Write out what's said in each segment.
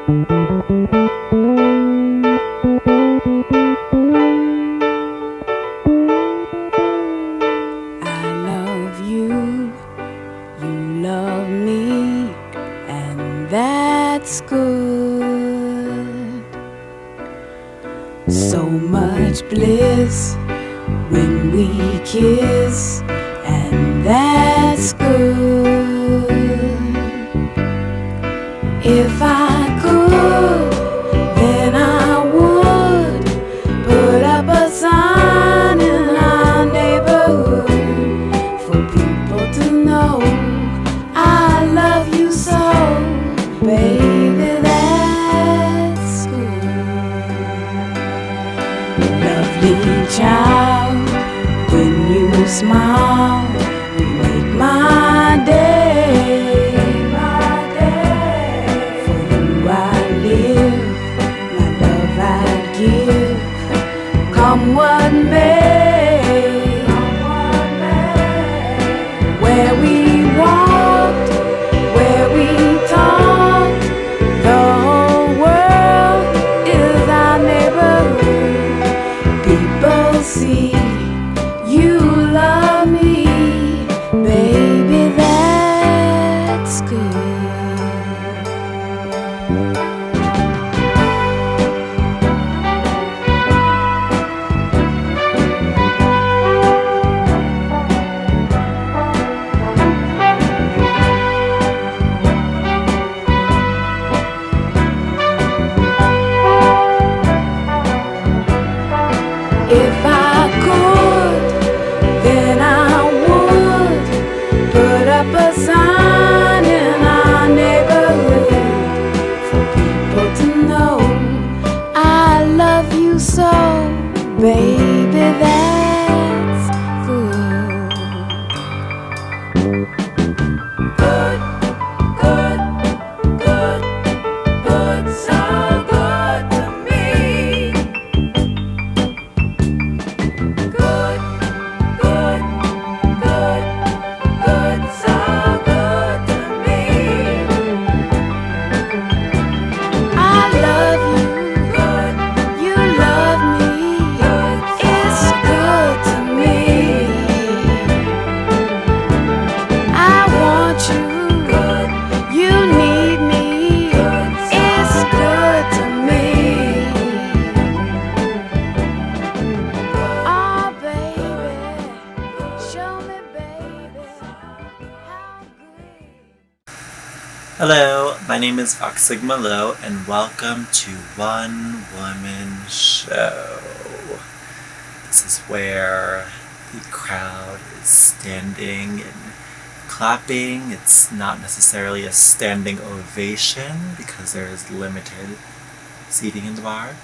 love you, you love me, and that's good. So much bliss when we kiss, and that's good. If I could, then I would put up a sign in our neighborhood for people to know I love you so, baby, that's good. Lovely child, when you smile, you make my day. For you I live, my love I'd give, come what may. Where we walked, where we talked, the whole world is our neighborhood. People see you love me, baby, that's good. If I could, then I would put up a sign in our neighborhood for people to know I love you so, baby, that's good. Good, good, good, good, so good to me. Good, good, good, good, so good to me. I love you, good, you love me, good, it's good to me. I want you, good, you need me, good, it's good to me. Oh, baby, show me, baby, how great. Hello, my name is Sigma Low, and welcome to One Woman Show. This is where the crowd is standing and clapping. It's not necessarily a standing ovation because there is limited seating in the bar,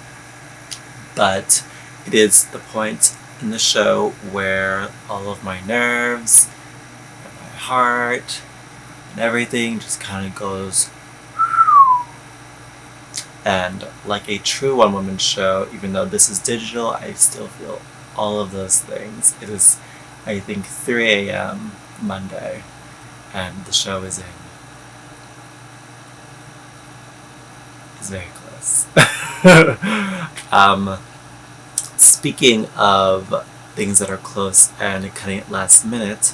but it is the point in the show where all of my nerves and my heart and everything just kind of goes. And like a true one-woman show, even though this is digital, I still feel all of those things. It is, I think, 3 a.m. Monday, and the show is very close. Speaking of things that are close and cutting it last minute,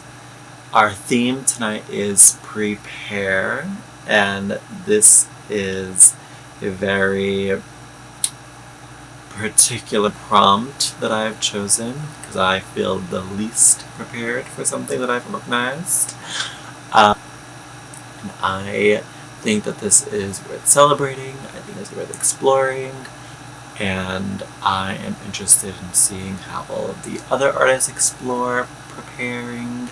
our theme tonight is prepare, and this is a very particular prompt that I've chosen because I feel the least prepared for something that I've organized. And I think that this is worth celebrating, I think it's worth exploring, and I am interested in seeing how all of the other artists explore preparing.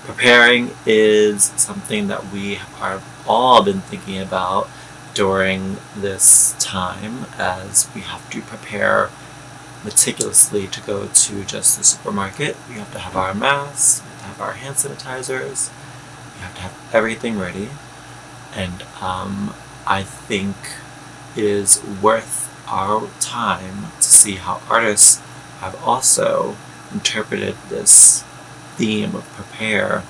Preparing is something that we have all been thinking about during this time, as we have to prepare meticulously to go to just the supermarket. We have to have our masks, we have to have our hand sanitizers, we have to have everything ready. And I think it is worth our time to see how artists have also interpreted this theme of prepare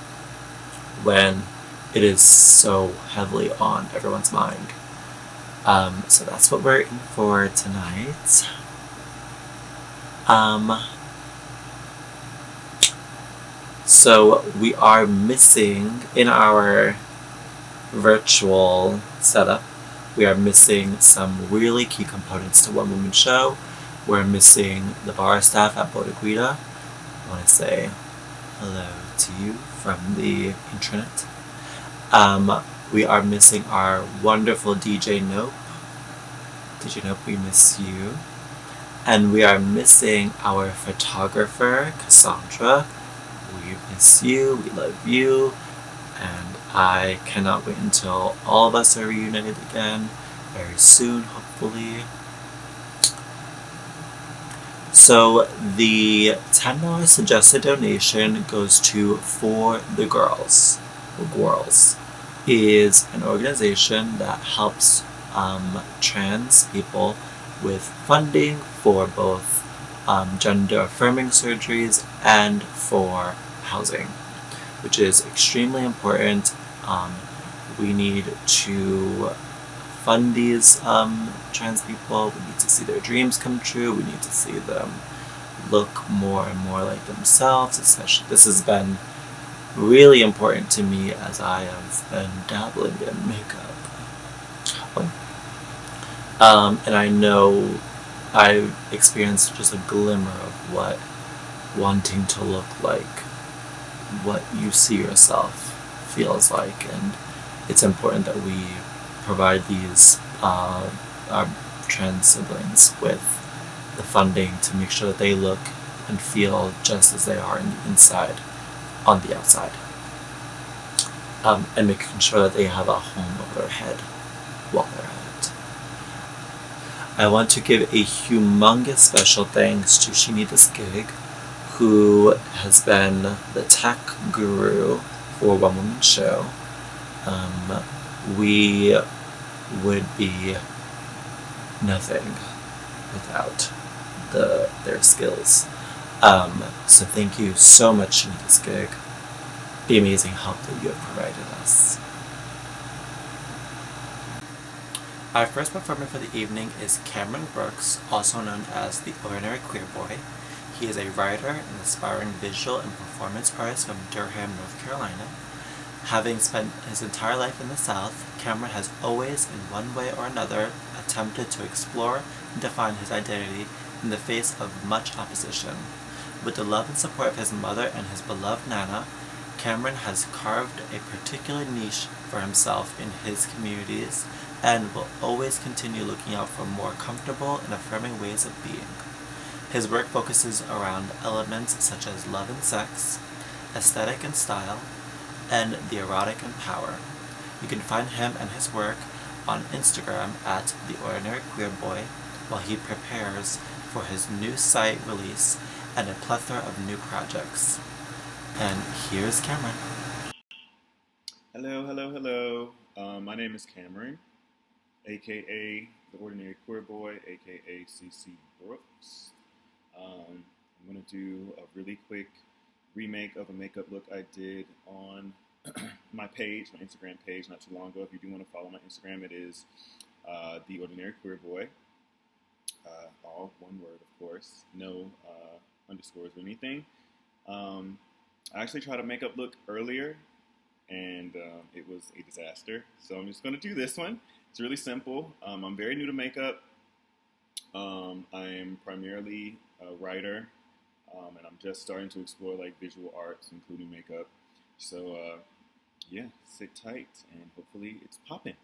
when it is so heavily on everyone's mind. So that's what we're in for tonight. So we are missing in our virtual setup, we are missing some really key components to One Woman Show. We're missing the bar staff at Bodeguita. I want to say hello to you from the intranet. We are missing our wonderful DJ Nope. DJ Nope, we miss you. And we are missing our photographer, Cassandra. We miss you, we love you, and I cannot wait until all of us are reunited again very soon, hopefully. So the $10 suggested donation goes to For the Girls. The Girls is an organization that helps trans people with funding for both gender affirming surgeries and for housing, which is extremely important. We need to fund these trans people. We need to see their dreams come true. We need to see them look more and more like themselves. Especially, this has been really important to me as I have been dabbling in makeup. And I know I experienced just a glimmer of what wanting to look like, what you see yourself feels like, and it's important that we provide these our trans siblings with the funding to make sure that they look and feel just as they are in the inside, on the outside, and making sure that they have a home over their head while they're at it. I want to give a humongous special thanks to Thisgig, who has been the tech guru for One Woman Show. We would be nothing without their skills. So thank you so much, Thisgig. The amazing help that you have provided us. Our first performer for the evening is Cameron Brooks, also known as the Ordinary Queer Boy. He is a writer and aspiring visual and performance artist from Durham, North Carolina. Having spent his entire life in the South, Cameron has always, in one way or another, attempted to explore and define his identity in the face of much opposition. With the love and support of his mother and his beloved Nana, Cameron has carved a particular niche for himself in his communities and will always continue looking out for more comfortable and affirming ways of being. His work focuses around elements such as love and sex, aesthetic and style, and the erotic and power. You can find him and his work on Instagram at The Ordinary Queer Boy while he prepares for his new site release and a plethora of new projects. And here's Cameron. Hello, hello, hello. My name is Cameron, aka The Ordinary Queer Boy, aka CC Brooks. I'm going to do a really quick remake of a makeup look I did on my page, my Instagram page, not too long ago. If you do want to follow my Instagram, it is The Ordinary Queer Boy. All one word, of course. No underscores or anything. I actually tried a makeup look earlier, and it was a disaster. So I'm just going to do this one. It's really simple. I'm very new to makeup. I am primarily a writer, and I'm just starting to explore like visual arts, including makeup. So yeah, sit tight, and hopefully it's popping.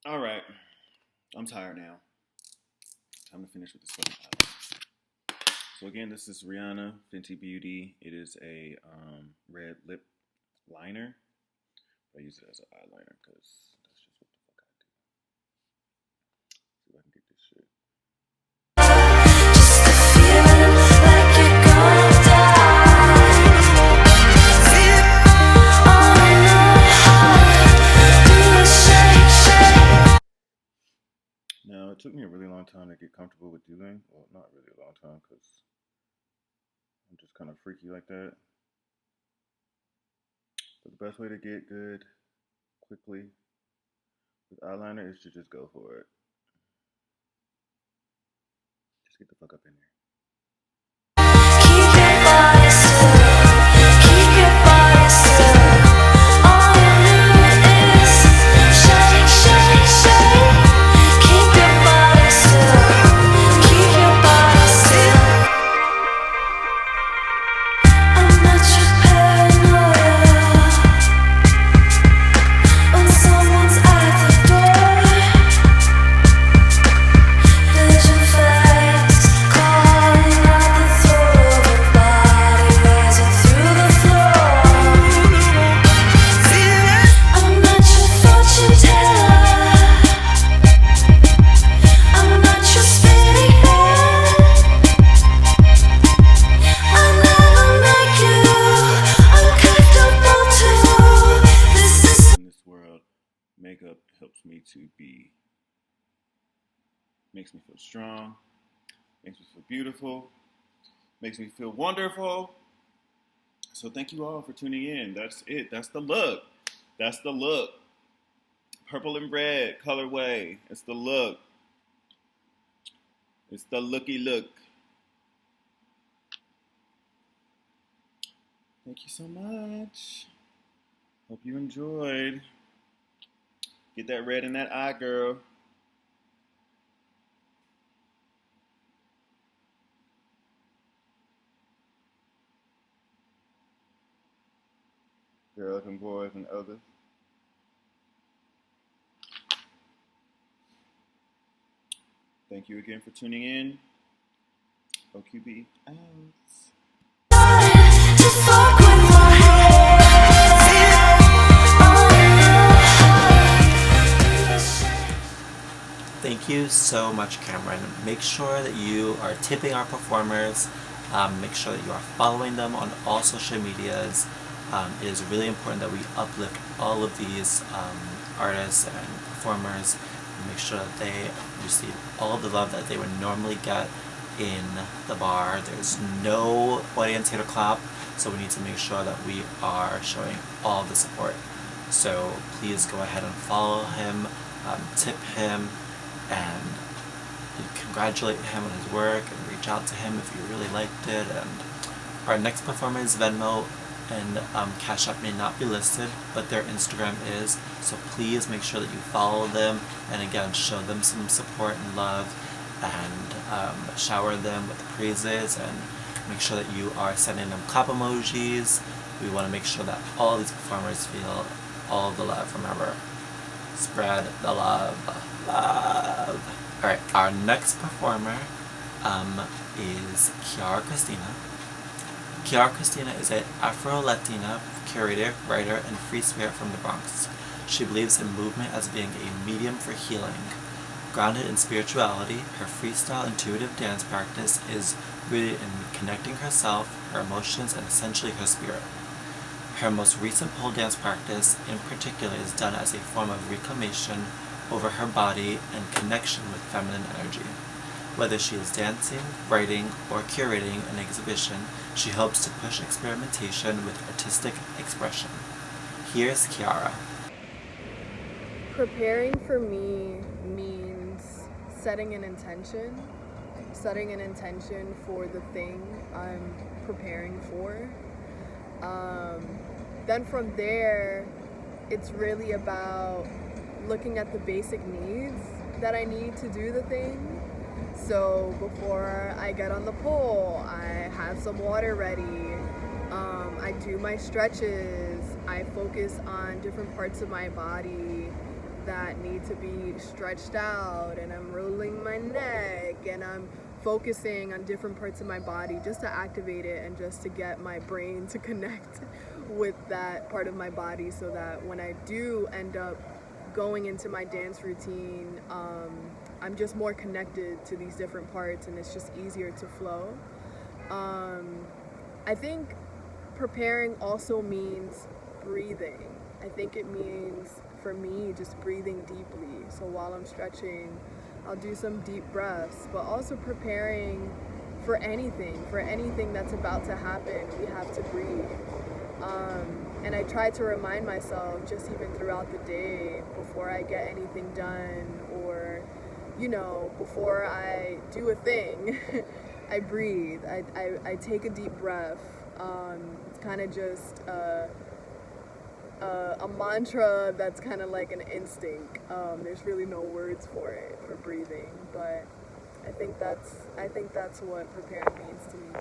All right, I'm tired now. Time to finish with this fucking eyeliner. So again, this is Rihanna Fenty Beauty. It is a red lip liner. I use it as an eyeliner because that's just what the fuck I do. See if I can get this shit. Now, it took me a really long time to get comfortable with doing. Well, not really a long time because I'm just kind of freaky like that. But the best way to get good quickly with eyeliner is to just go for it. Just get the fuck up in there. Makeup helps me to be, makes me feel strong, makes me feel beautiful, makes me feel wonderful. So thank you all for tuning in. That's it. That's the look. That's the look. Purple and red colorway. It's the look. It's the looky look. Thank you so much. Hope you enjoyed. Get that red in that eye, girl. Girls and boys and others. Thank you again for tuning in. OQB out. Thank you so much, Cameron. Make sure that you are tipping our performers. Make sure that you are following them on all social medias. It is really important that we uplift all of these artists and performers and make sure that they receive all of the love that they would normally get in the bar. There's no audience here to clap, so we need to make sure that we are showing all the support. So please go ahead and follow him, tip him, and congratulate him on his work and reach out to him if you really liked it. And our next performer's Venmo and Cash App may not be listed, but their Instagram is, so please make sure that you follow them and again show them some support and love and shower them with praises and make sure that you are sending them clap emojis. We want to make sure that all these performers feel all of the love. Remember, spread the love. Alright, our next performer is Kiara Cristina. Kiara Cristina is an Afro-Latina curator, writer, and free spirit from the Bronx. She believes in movement as being a medium for healing. Grounded in spirituality, her freestyle intuitive dance practice is rooted in connecting herself, her emotions, and essentially her spirit. Her most recent pole dance practice, in particular, is done as a form of reclamation over her body and connection with feminine energy. Whether she is dancing, writing, or curating an exhibition, she hopes to push experimentation with artistic expression. Here's Kiara. Preparing for me means setting an intention for the thing I'm preparing for. Then from there, it's really about looking at the basic needs that I need to do the thing. So before I get on the pole, I have some water ready. I do my stretches. I focus on different parts of my body that need to be stretched out, and I'm rolling my neck, and I'm focusing on different parts of my body just to activate it and just to get my brain to connect with that part of my body, so that when I do end up going into my dance routine, I'm just more connected to these different parts, and it's just easier to flow. I think preparing also means breathing. I think it means, for me, just breathing deeply. So while I'm stretching, I'll do some deep breaths, but also preparing for anything that's about to happen. We have to breathe. And I try to remind myself, just even throughout the day, before I get anything done, or, before I do a thing, I breathe. I take a deep breath. It's kind of just a mantra that's kind of like an instinct. There's really no words for it, for breathing, but I think that's what preparing means to me.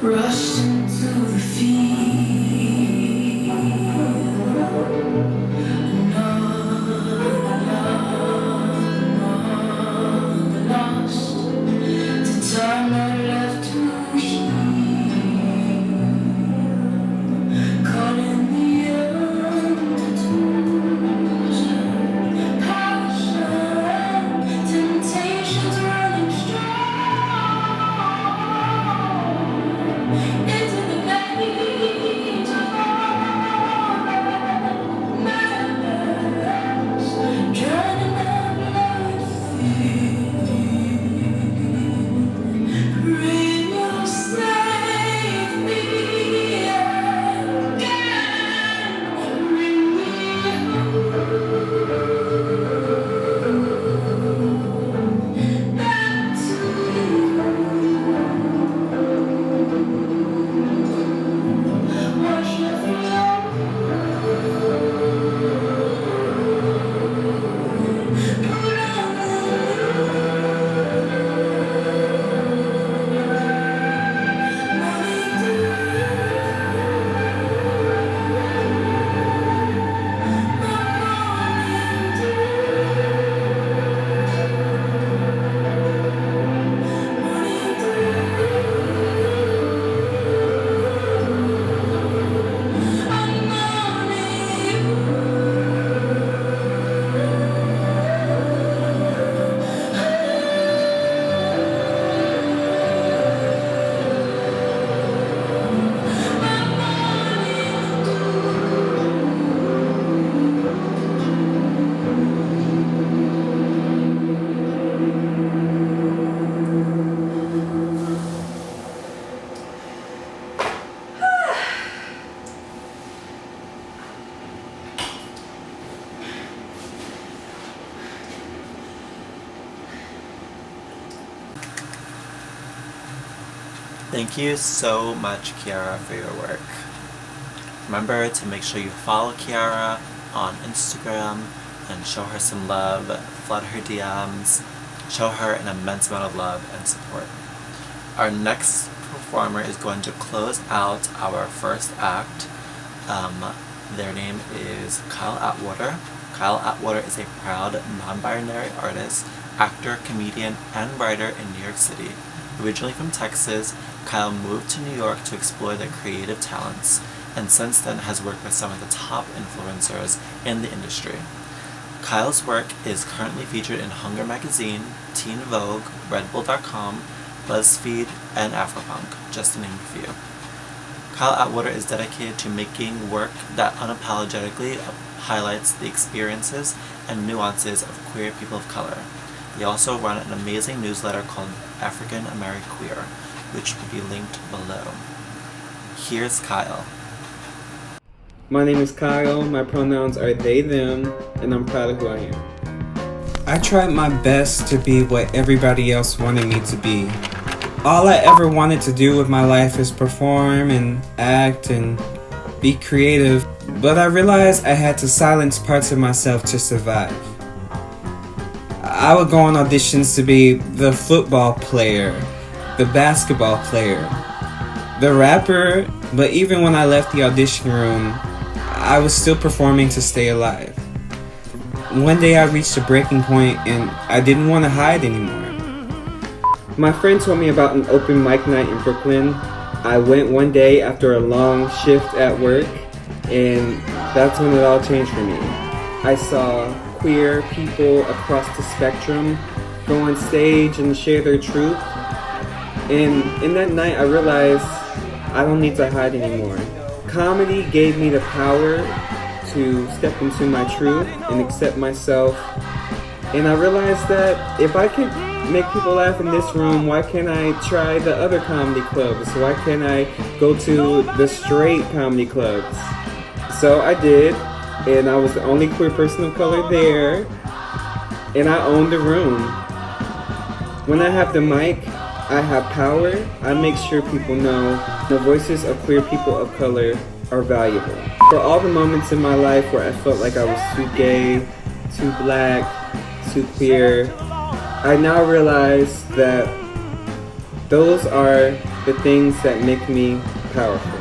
Rushed into the field. Thank you so much, Kiara, for your work. Remember to make sure you follow Kiara on Instagram and show her some love, flood her DMs, show her an immense amount of love and support. Our next performer is going to close out our first act. Their name is Kile Atwater. Kile Atwater is a proud non-binary artist, actor, comedian, and writer in New York City. Originally from Texas, Kyle moved to New York to explore their creative talents, and since then has worked with some of the top influencers in the industry. Kyle's work is currently featured in Hunger Magazine, Teen Vogue, Redbull.com, BuzzFeed, and Afropunk, just to name a few. Kile Atwater is dedicated to making work that unapologetically highlights the experiences and nuances of queer people of color. They also run an amazing newsletter called African American Queer, which will be linked below. Here's Kyle. My name is Kyle, my pronouns are they, them, and I'm proud of who I am. I tried my best to be what everybody else wanted me to be. All I ever wanted to do with my life is perform and act and be creative, but I realized I had to silence parts of myself to survive. I would go on auditions to be the football player, the basketball player, the rapper, but even when I left the audition room, I was still performing to stay alive. One day I reached a breaking point and I didn't want to hide anymore. My friend told me about an open mic night in Brooklyn. I went one day after a long shift at work, and that's when it all changed for me. I saw queer people across the spectrum go on stage and share their truth. And in that night I realized I don't need to hide anymore. Comedy gave me the power to step into my truth and accept myself. And I realized that if I could make people laugh in this room, why can't I try the other comedy clubs? Why can't I go to the straight comedy clubs? So I did, and I was the only queer person of color there, and I owned the room. When I have the mic, I have power. I make sure people know the voices of queer people of color are valuable. For all the moments in my life where I felt like I was too gay, too black, too queer, I now realize that those are the things that make me powerful.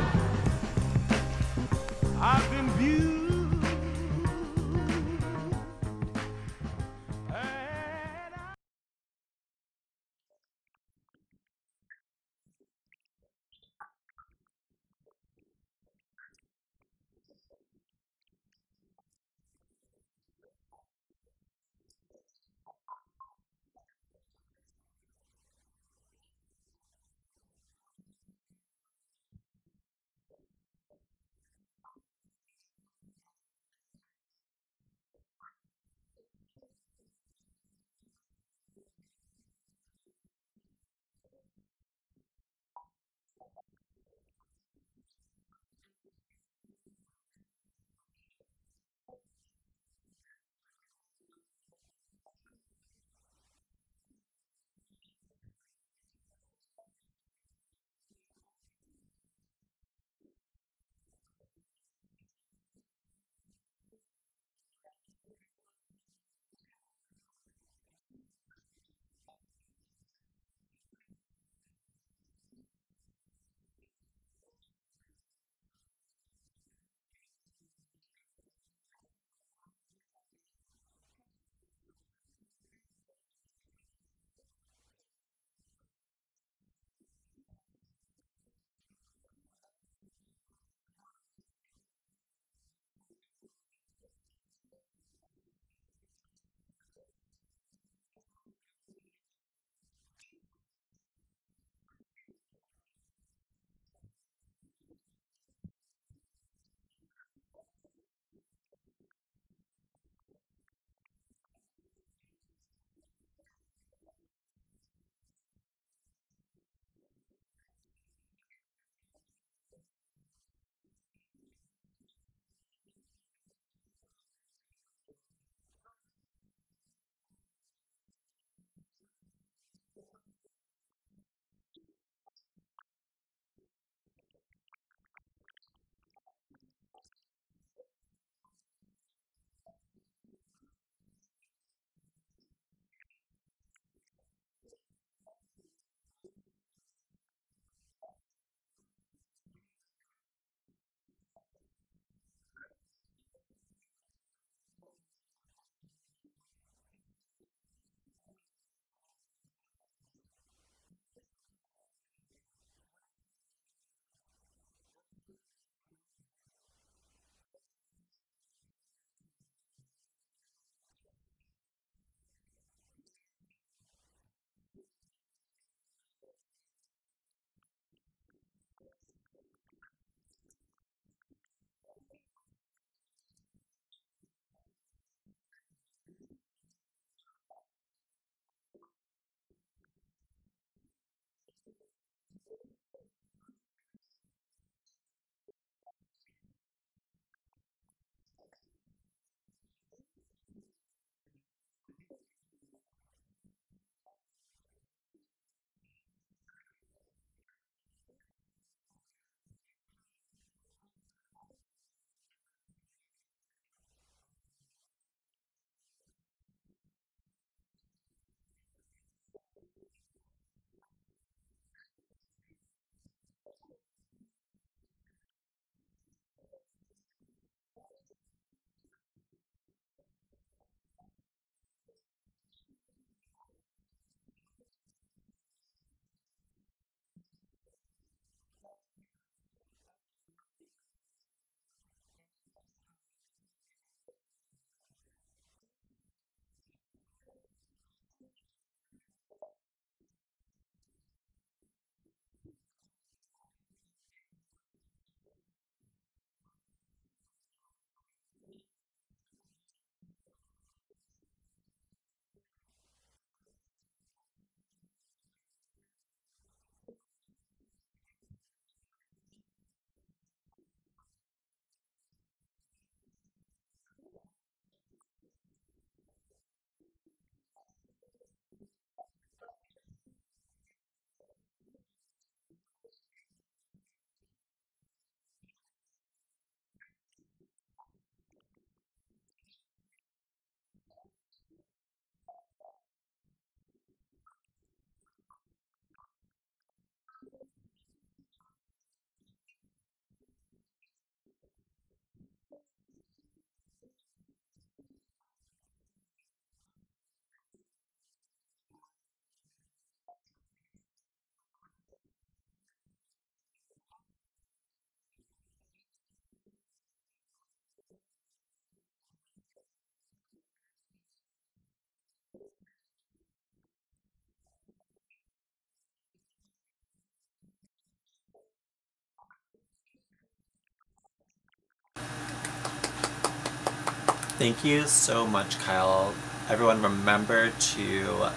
Thank you so much, Kyle. Everyone remember to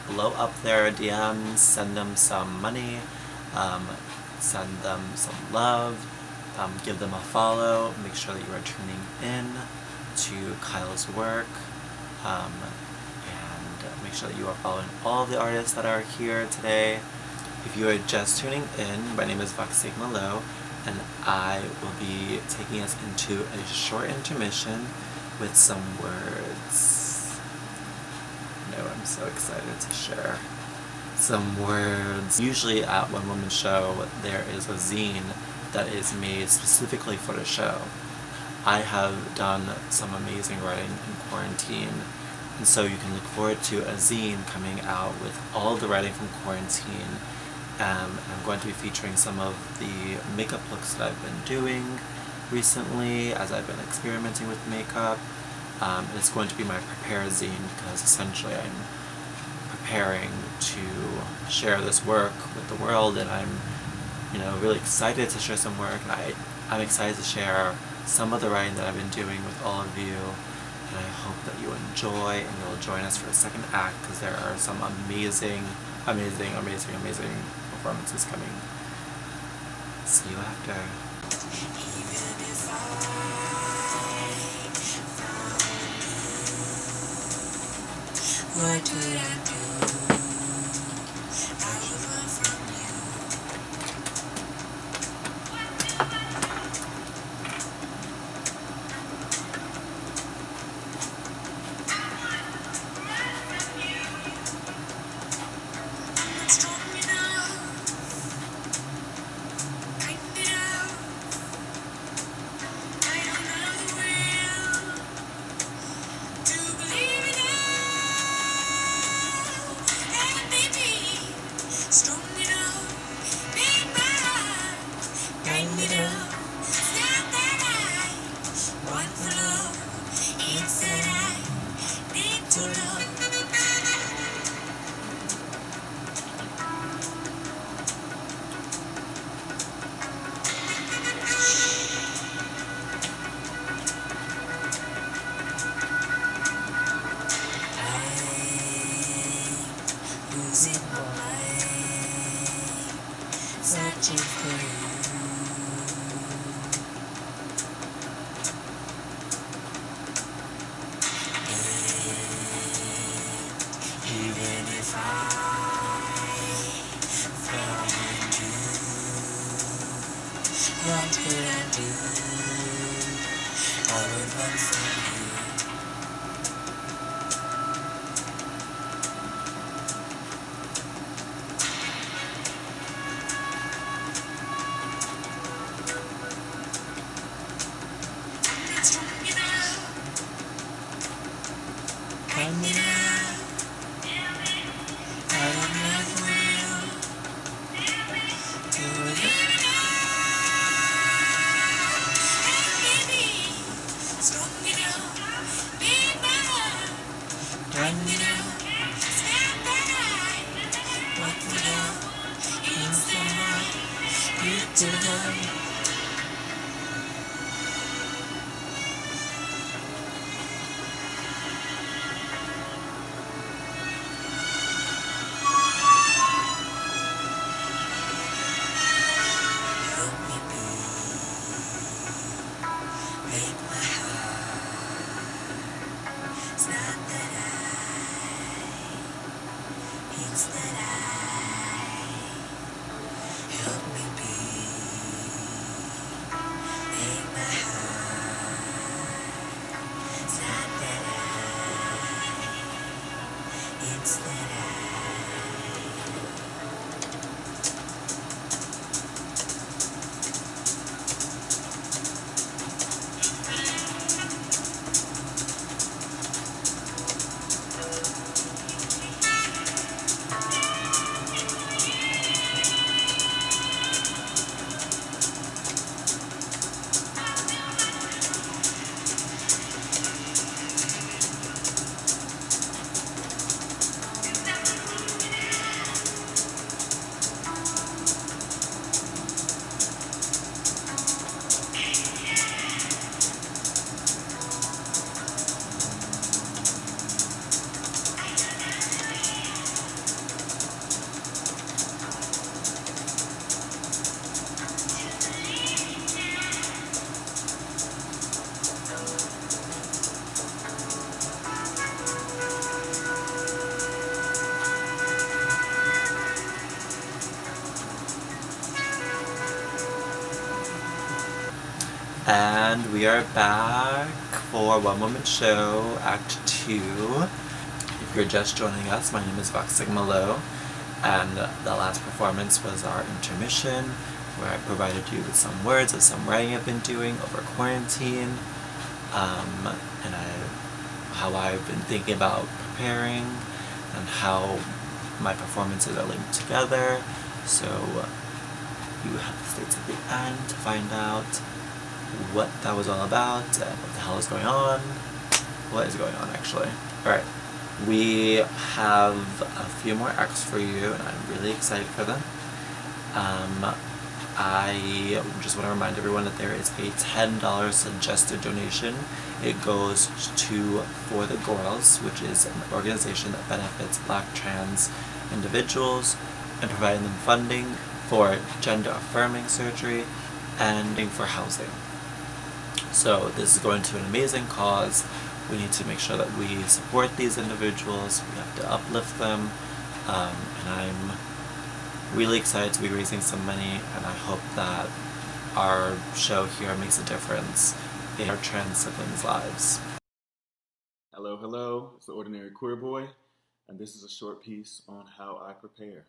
blow up their DMs, send them some money, send them some love, give them a follow, make sure that you are tuning in to Kyle's work, and make sure that you are following all the artists that are here today. If you are just tuning in, my name is Vvoman Malo, and I will be taking us into a short intermission with some words. No, I'm so excited to share some words. Usually at One Woman Show, there is a zine that is made specifically for the show. I have done some amazing writing in quarantine, and so you can look forward to a zine coming out with all the writing from quarantine. I'm going to be featuring some of the makeup looks that I've been doing recently as I've been experimenting with makeup. And it's going to be my prepare zine because essentially I'm preparing to share this work with the world, and I'm really excited to share some work, and I'm excited to share some of the writing that I've been doing with all of you, and I hope that you enjoy and you'll join us for the second act because there are some amazing performances coming. See you after. What could I do? I would run from you. I'm not strong enough. Kind enough. I don't have the will to believe in it. Strong enough, big man, kind enough, stand that I want for love, it's that I need to love. I'm losing my mind, searching for you. And even if I found you, what could I do? I would run from you. Strong enough, kind enough, I don't have the will to believe it all. And maybe strong enough, And we are back for One Woman Show, Act 2. If you're just joining us, my name is Vox Sigma Lo, and the last performance was our intermission, where I provided you with some words of some writing I've been doing over quarantine, and how I've been thinking about preparing, and how my performances are linked together. So you have to stay to the end to find out what that was all about and what the hell is going on. What is going on, actually? Alright, we have a few more acts for you, and I'm really excited for them. I just want to remind everyone that there is a $10 suggested donation. It goes to For the Girls, which is an organization that benefits Black trans individuals and providing them funding for gender-affirming surgery and for housing. So this is going to an amazing cause. We need to make sure that we support these individuals. We have to uplift them, and I'm really excited to be raising some money, and I hope that our show here makes a difference in our trans siblings' lives. Hello, hello. It's the Ordinary Queer Boy, and this is a short piece on how I prepare.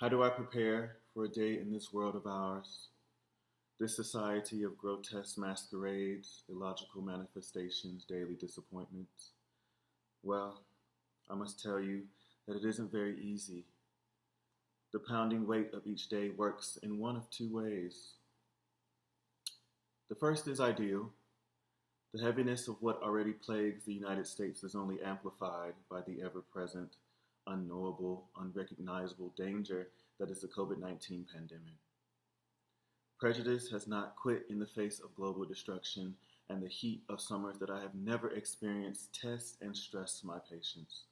How do I prepare for a day in this world of ours? This society of grotesque masquerades, illogical manifestations, daily disappointments. Well, I must tell you that it isn't very easy. The pounding weight of each day works in one of two ways. The first is ideal. The heaviness of what already plagues the United States is only amplified by the ever-present, unknowable, unrecognizable danger that is the COVID-19 pandemic. Prejudice has not quit in the face of global destruction, and the heat of summers that I have never experienced test and stress my patience.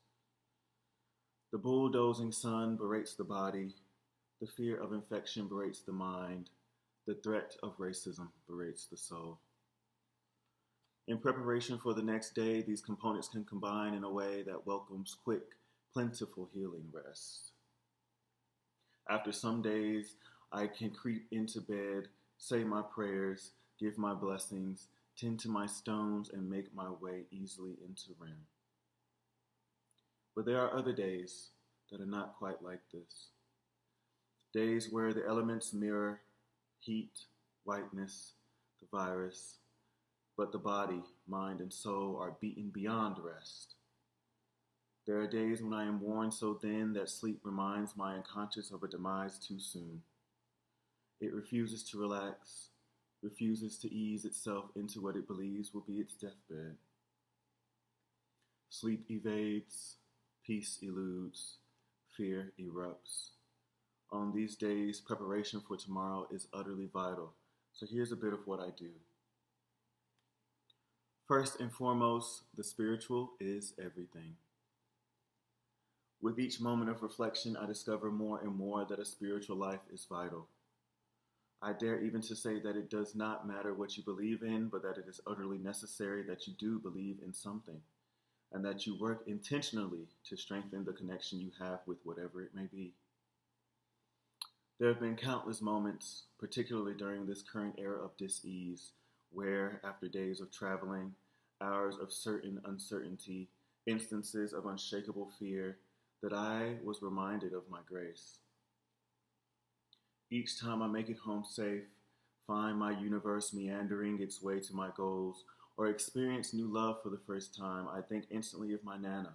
The bulldozing sun berates the body, the fear of infection berates the mind, the threat of racism berates the soul. In preparation for the next day, these components can combine in a way that welcomes quick, plentiful healing rest. After some days, I can creep into bed, say my prayers, give my blessings, tend to my stones, and make my way easily into REM. But there are other days that are not quite like this. Days where the elements mirror heat, whiteness, the virus, but the body, mind, and soul are beaten beyond rest. There are days when I am worn so thin that sleep reminds my unconscious of a demise too soon. It refuses to relax, refuses to ease itself into what it believes will be its deathbed. Sleep evades, peace eludes, fear erupts. On these days, preparation for tomorrow is utterly vital. So here's a bit of what I do. First and foremost, the spiritual is everything. With each moment of reflection, I discover more and more that a spiritual life is vital. I dare even to say that it does not matter what you believe in, but that it is utterly necessary that you do believe in something, and that you work intentionally to strengthen the connection you have with whatever it may be. There have been countless moments, particularly during this current era of dis-ease, where, after days of traveling, hours of certain uncertainty, instances of unshakable fear, that I was reminded of my grace. Each time I make it home safe, find my universe meandering its way to my goals, or experience new love for the first time, I think instantly of my Nana,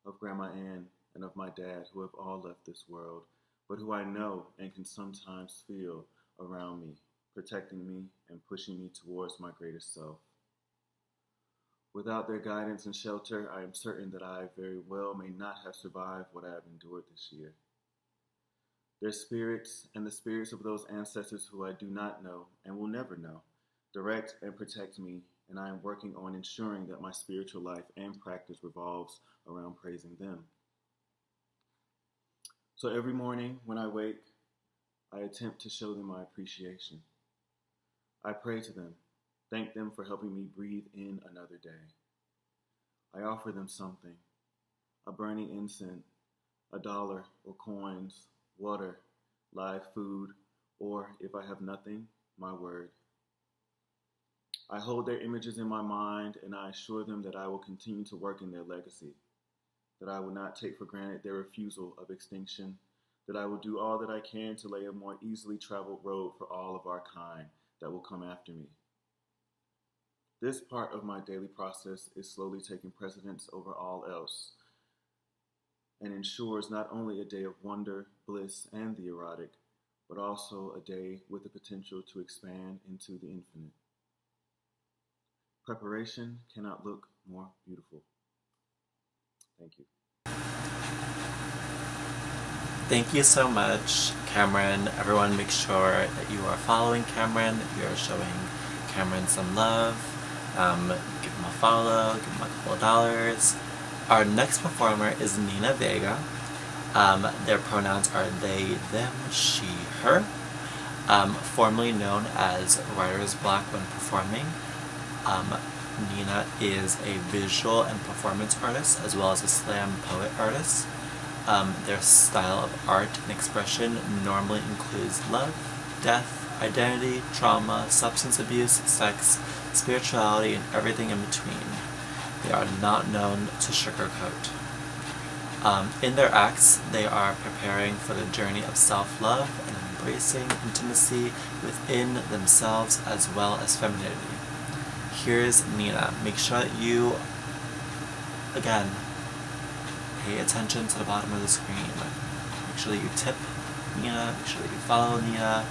of Grandma Ann, and of my dad, who have all left this world, but who I know and can sometimes feel around me, protecting me and pushing me towards my greatest self. Without their guidance and shelter, I am certain that I very well may not have survived what I have endured this year. Their spirits and the spirits of those ancestors who I do not know and will never know direct and protect me, and I am working on ensuring that my spiritual life and practice revolves around praising them. So every morning when I wake, I attempt to show them my appreciation. I pray to them, thank them for helping me breathe in another day. I offer them something, a burning incense, $1 or coins, water, live food, or if I have nothing, my word. I hold their images in my mind, and I assure them that I will continue to work in their legacy, that I will not take for granted their refusal of extinction, that I will do all that I can to lay a more easily traveled road for all of our kind that will come after me. This part of my daily process is slowly taking precedence over all else and ensures not only a day of wonder, bliss, and the erotic, but also a day with the potential to expand into the infinite. Preparation cannot look more beautiful. Thank you. Thank you so much, Cameron. Everyone make sure that you are following Cameron, that you are showing Cameron some love. Give him a follow, give him a couple of dollars. Our next performer is Nina Vega. Their pronouns are they, them, she, her. Formerly known as writer's block when performing. Nina is a visual and performance artist as well as a slam poet artist. Their style of art and expression normally includes love, death, identity, trauma, substance abuse, sex, spirituality, and everything in between. They are not known to sugarcoat. In their acts, they are preparing for the journey of self-love and embracing intimacy within themselves as well as femininity. Here's Nina. Make sure that you, again, pay attention to the bottom of the screen. Make sure that you tip Nina, make sure that you follow Nina.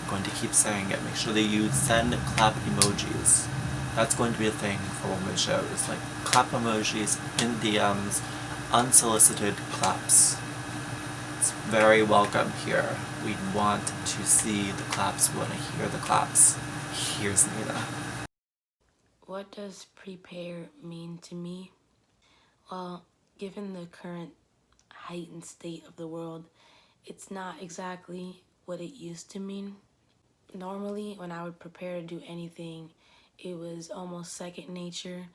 I'm going to keep saying it. Make sure that you send clap emojis. That's going to be a thing for women shows. Like clap emojis in DMs, unsolicited claps. It's very welcome here. We want to see the claps, we want to hear the claps. Here's Nina. What does prepare mean to me? Well, given the current heightened state of the world, it's not exactly what it used to mean. Normally, when I would prepare to do anything, it was almost second nature,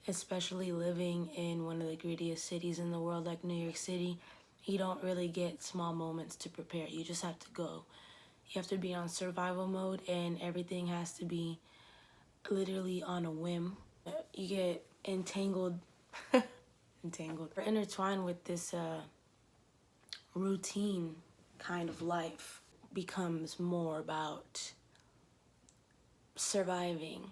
especially living in one of the grittiest cities in the world like New York City. You don't really get small moments to prepare. You just have to go. You have to be on survival mode, and everything has to be literally on a whim. You get entangled or intertwined with this routine kind of life. Becomes more about surviving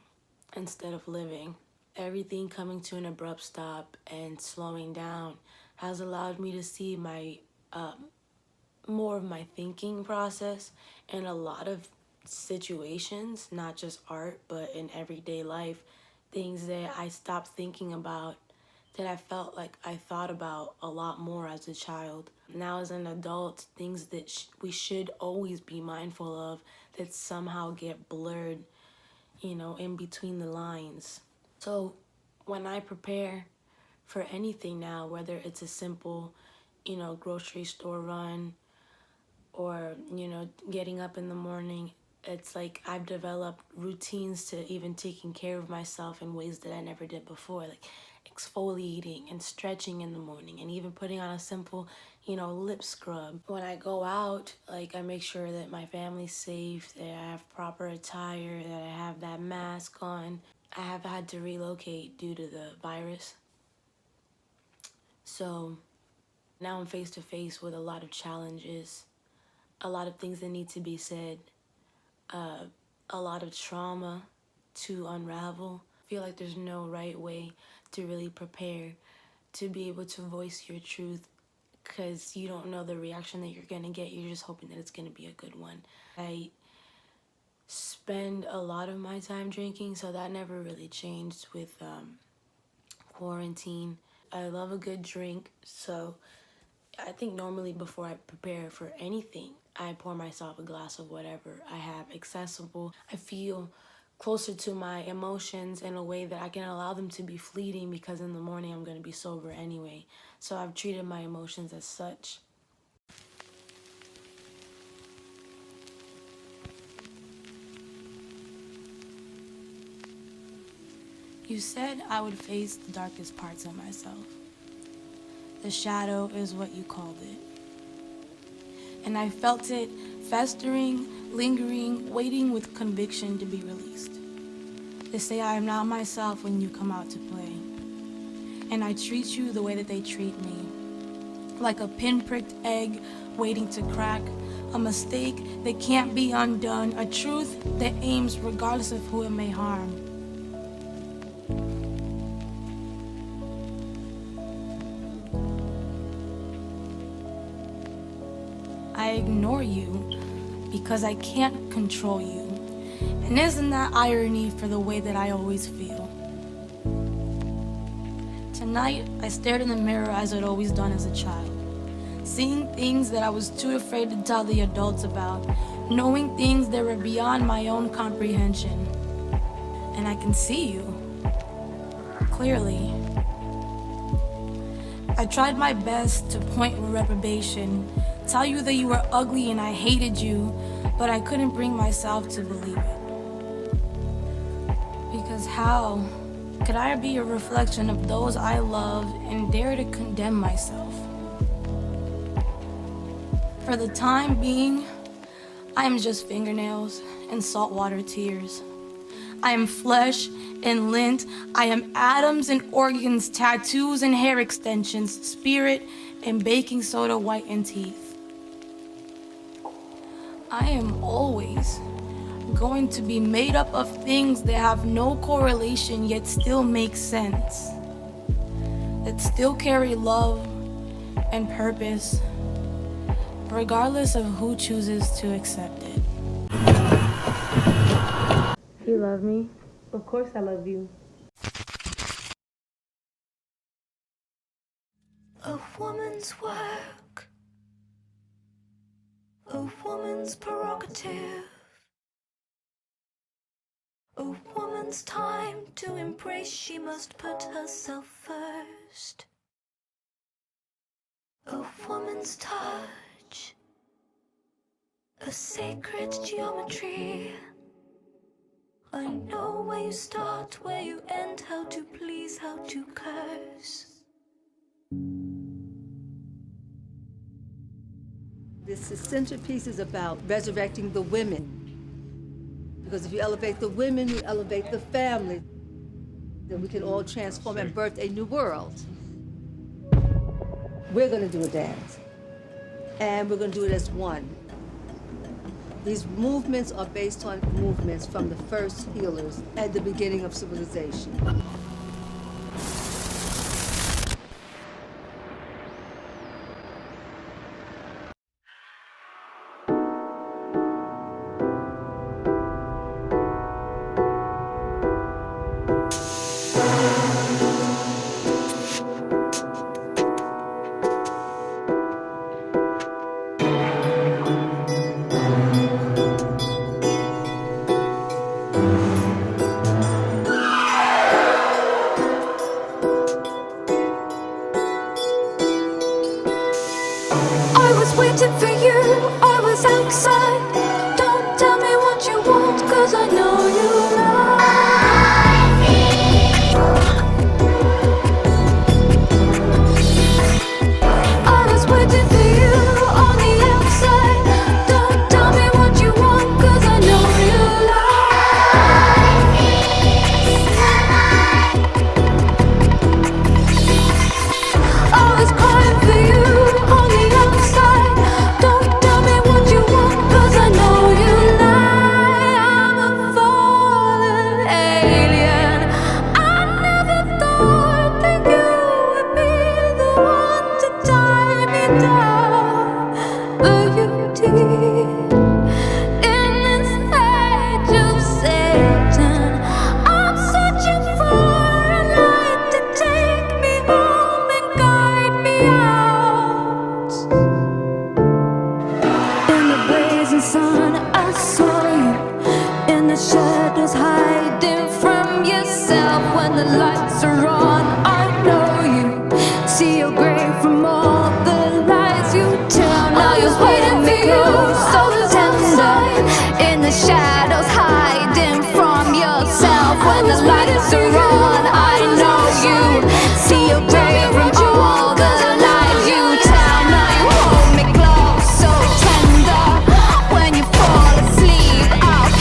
instead of living. Everything coming to an abrupt stop and slowing down has allowed me to see my more of my thinking process in a lot of situations, not just art, but in everyday life, things that I stopped thinking about that I felt like I thought about a lot more as a child. Now as an adult, things that we should always be mindful of that somehow get blurred, in between the lines. So when I prepare for anything now, whether it's a simple, grocery store run or, getting up in the morning, it's like I've developed routines to even taking care of myself in ways that I never did before, like exfoliating and stretching in the morning and even putting on a simple, lip scrub. When I go out, like I make sure that my family's safe, that I have proper attire, that I have that mask on. I have had to relocate due to the virus. So now I'm face to face with a lot of challenges, a lot of things that need to be said, a lot of trauma to unravel. I feel like there's no right way to really prepare to be able to voice your truth because you don't know the reaction that you're gonna get. You're just hoping that it's gonna be a good one. I spend a lot of my time drinking, so that never really changed with quarantine. I love a good drink, so I think normally before I prepare for anything, I pour myself a glass of whatever I have accessible. I feel closer to my emotions in a way that I can allow them to be fleeting because in the morning I'm going to be sober anyway. So I've treated my emotions as such. You said I would face the darkest parts of myself. The shadow is what you called it. And I felt it festering, lingering, waiting with conviction to be released. They say I am not myself when you come out to play. And I treat you the way that they treat me. Like a pinpricked egg waiting to crack, a mistake that can't be undone, a truth that aims regardless of who it may harm. I ignore you because I can't control you. And isn't that irony for the way that I always feel? Tonight, I stared in the mirror as I'd always done as a child, seeing things that I was too afraid to tell the adults about, knowing things that were beyond my own comprehension. And I can see you, clearly. I tried my best to point with reprobation, tell you that you were ugly and I hated you, but I couldn't bring myself to believe it. Because how could I be a reflection of those I love and dare to condemn myself? For the time being, I am just fingernails and saltwater tears. I am flesh and lint. I am atoms and organs, tattoos and hair extensions, spirit and baking soda whitened teeth. I am always going to be made up of things that have no correlation yet still make sense, that still carry love and purpose, regardless of who chooses to accept it. You love me? Of course I love you. A woman's work, a woman's prerogative, a woman's time to embrace, she must put herself first. A woman's touch, a sacred geometry. I know where you start, where you end, how to please, how to curse. This centerpiece is about resurrecting the women. Because if you elevate the women, you elevate the family. Then we can all transform and birth a new world. We're gonna do a dance. And we're gonna do it as one. These movements are based on movements from the first healers at the beginning of civilization. I was waiting for you, I was outside. Don't tell me what you want, cause I know you like me. I was waiting for you on the outside. Don't tell me what you want, cause I know you like me. I was crying for you on the outside. Don't tell me what you want, cause I know you lie. I'm a fallen alien. I never thought that you would be the one to tie me down, but you did. In this age of Satan, I'm searching for a light to take me home and guide me out. In the blazing sun, I saw you. In the shadows, hiding from yourself. When the lights are on, I know you. See your grave from all the lies you tell. Now you're waiting for you, so tender. In the shadows, hiding from yourself. When the lights are on, I know you. See your grave from all the lies you tell. Now you hold me close, so tender. When you fall asleep, I'll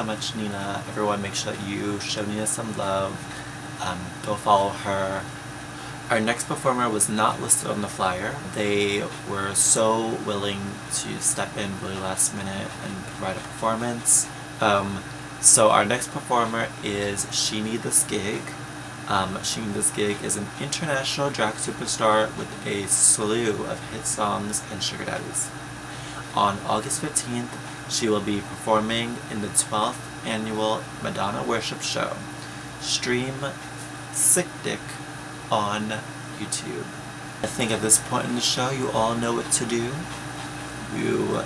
so much, Nina. Everyone, make sure that you show Nina some love. Go follow her. Our next performer was not listed on the flyer. They were so willing to step in really last minute and provide a performance. So our next performer is Thisgig. Thisgig is an international drag superstar with a slew of hit songs and sugar daddies. On August 15th, she will be performing in the 12th annual Madonna Worship Show. Stream Thisgig on YouTube. I think at this point in the show you all know what to do. You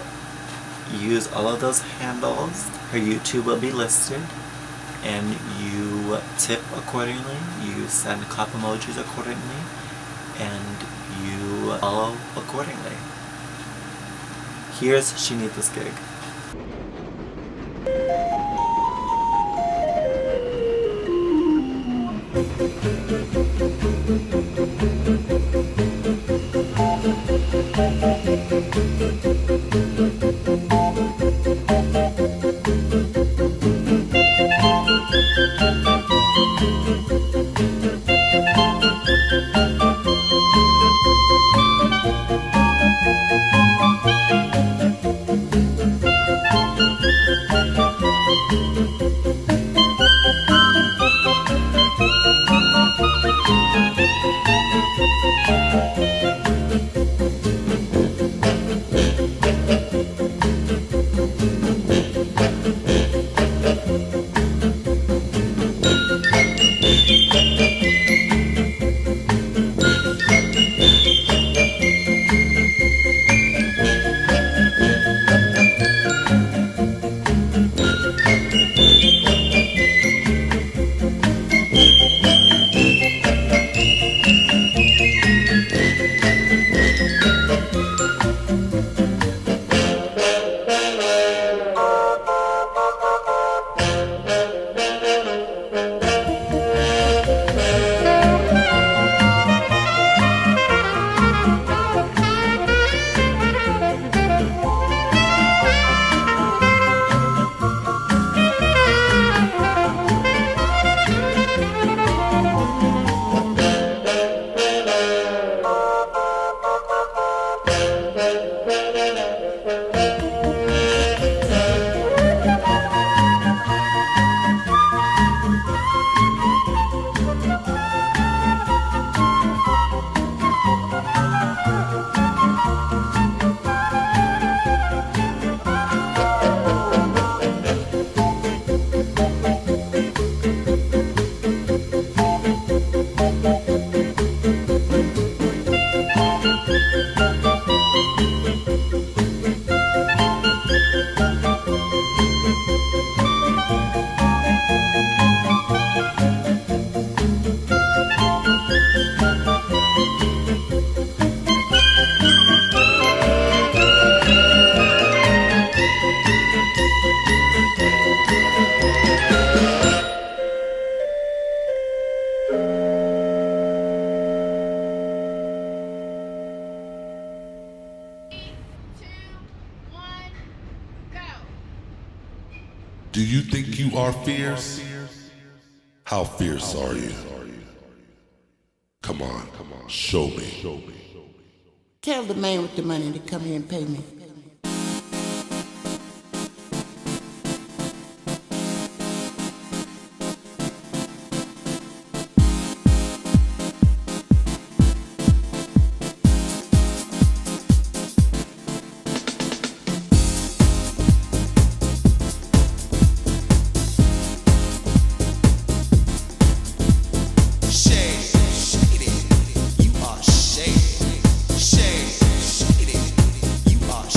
use all of those handles. Her YouTube will be listed, and you tip accordingly. You send clap emojis accordingly, and you follow accordingly. Here's Thisgig. Do you think you are fierce? How fierce are you? Come on, show me. Tell the man with the money to come here and pay me. You are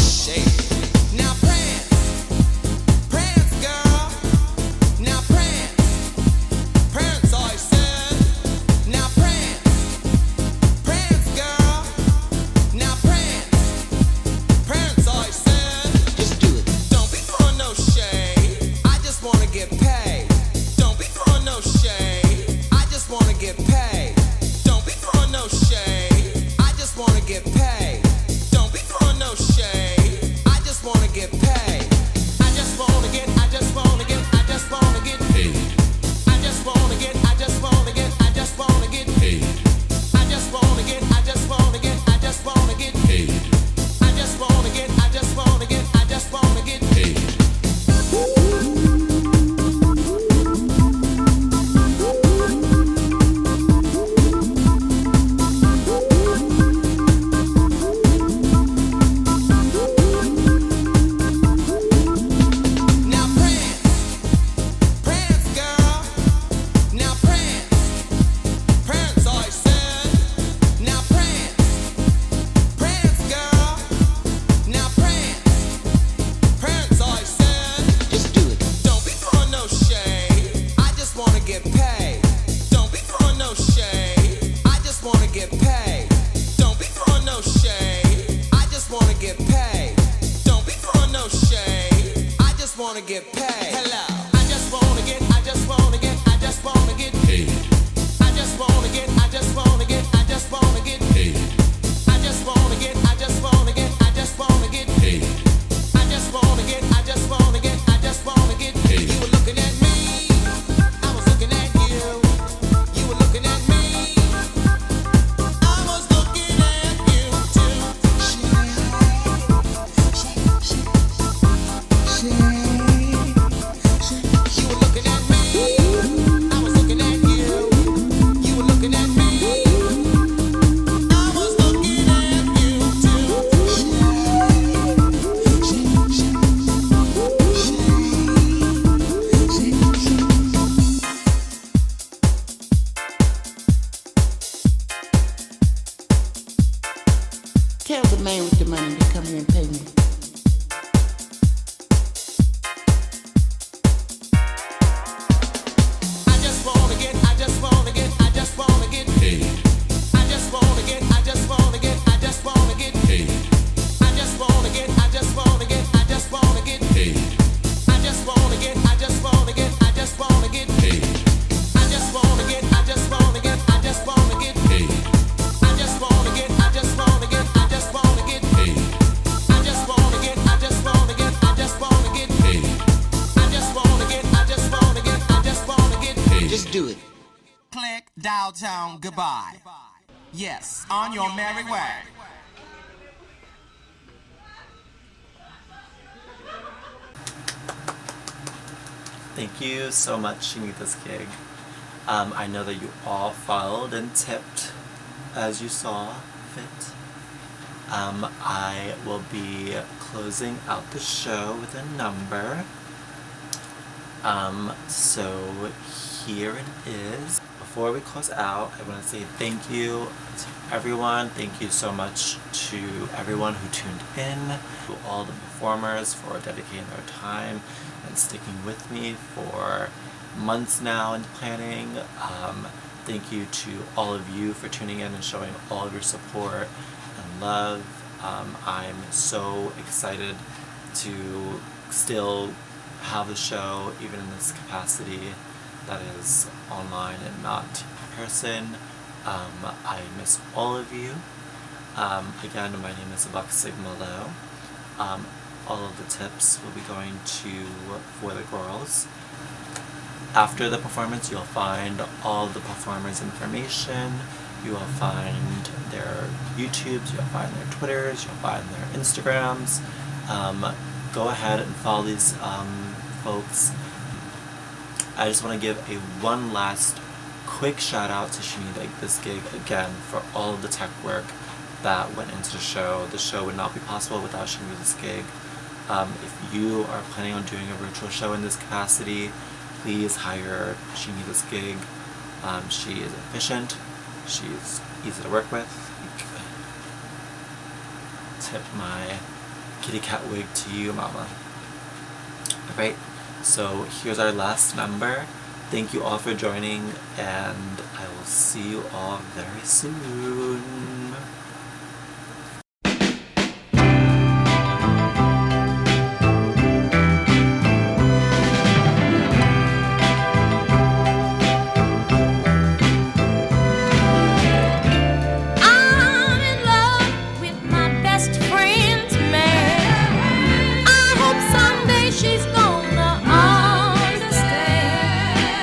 do it. Click downtown goodbye. Yes, on your merry way. Thank you so much, Thisgig. I know that you all followed and tipped as you saw fit. I will be closing out the show with a number. So here it is. Before we close out, I want to say thank you to everyone. Thank you so much to everyone who tuned in, to all the performers for dedicating their time and sticking with me for months now in planning. Thank you to all of you for tuning in and showing all of your support and love. I'm so excited to still have the show even in this capacity that is online and not in person. I miss all of you. Again, my name is Buck Sigma Low. All of the tips will be going to For the Girls. After the performance, you'll find all the performers' information. You will find their YouTubes, you'll find their Twitters, you'll find their Instagrams. Go ahead and follow these folks. I just want to give one last quick shout out to Thisgig again for all of the tech work that went into the show. The show would not be possible without Thisgig. If you are planning on doing a virtual show in this capacity, please hire Thisgig. She is efficient. She's easy to work with. Tip my kitty cat wig to you, mama. Alright, so here's our last number. Thank you all for joining, and I will see you all very soon. I'm in love with my best friend's man. I hope someday she's gonna understand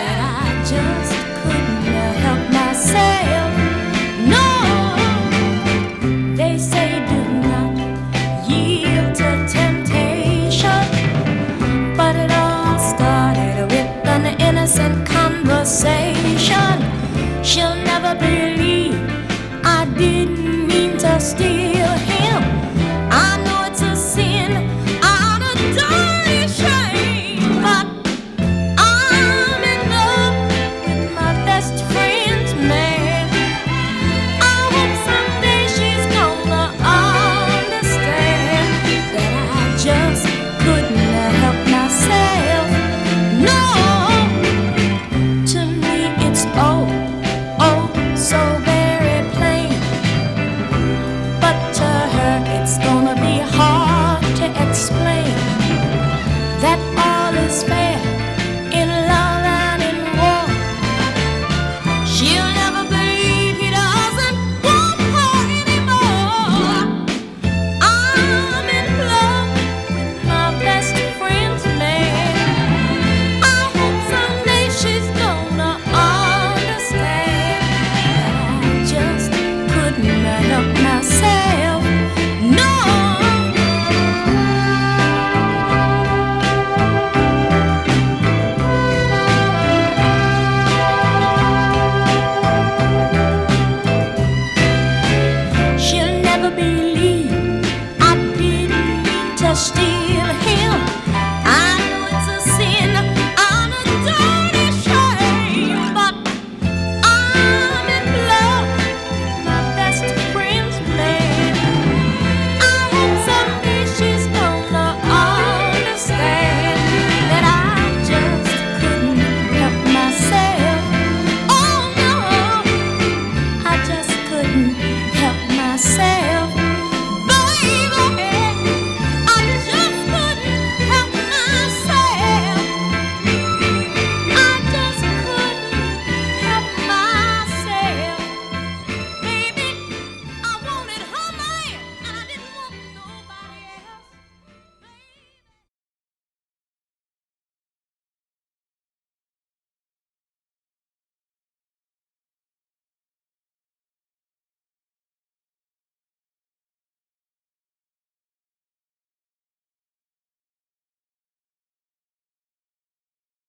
that I just couldn't help myself. No, they say do not yield to temptation, but it all started with an innocent conversation. She'll never believe I didn't mean to steal